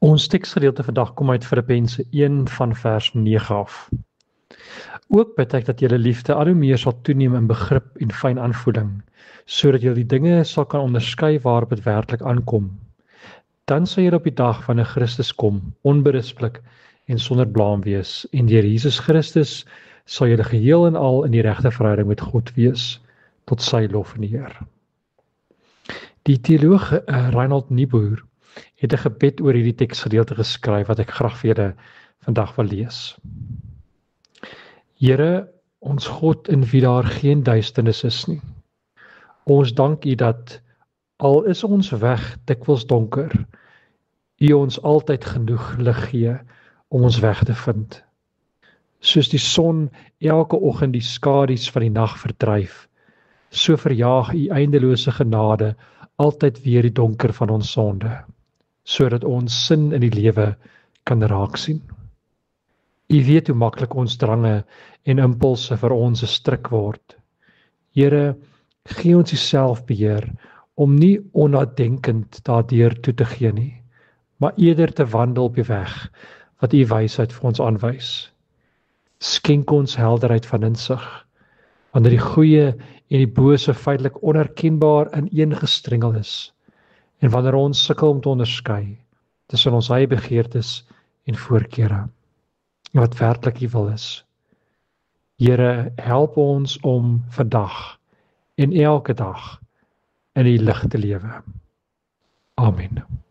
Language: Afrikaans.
Ons teksgedeelte vandag kom uit Filippense 1 van vers 9 af. Ook bid ek dat julle liefde al hoe meer sal toeneem in begrip en fyn aanvoeling, sodat julle die dinge sal kan onderskei waarop dit werklik aankom. Dan sal julle op die dag wanneer Christus kom, onberispelik en sonder blaam wees, en deur Jesus Christus sal julle geheel en al in die regte verhouding met God wees, tot sy lof en eer. Die teoloog Reinhold Niebuhr het 'n gebed oor hierdie teksgedeelte geskryf wat ek graag vir julle vandag wil lees. Here, ons God in wie daar geen duisternis is nie. Ons dank U dat al is ons weg dikwels donker, U ons altyd genoeg lig gee om ons weg te vind. Soos die son elke oggend die skadu's van die nag verdryf, so verjaag U eindelose genade altyd weer die donker van ons sonde, sodat ons sin in die lewe kan raak sien. U weet hoe maklik ons drange en impulse vir ons 'n stryk word. Here, gee ons die selfbeheer om nie onnadenkend daardeur toe te gee nie, maar eerder te wandel op die weg wat U wysheid vir ons aanwys. Skenk ons helderheid van insig, wanneer die goeie en die bose feitelik onherkenbaar ineengestrengel is, en wanneer ons sukkel om te onderskei tussen ons eie begeertes en voorkeure, en wat werklik U wil is. Here, help ons om vandag en elke dag in U lig te lewe. Amen.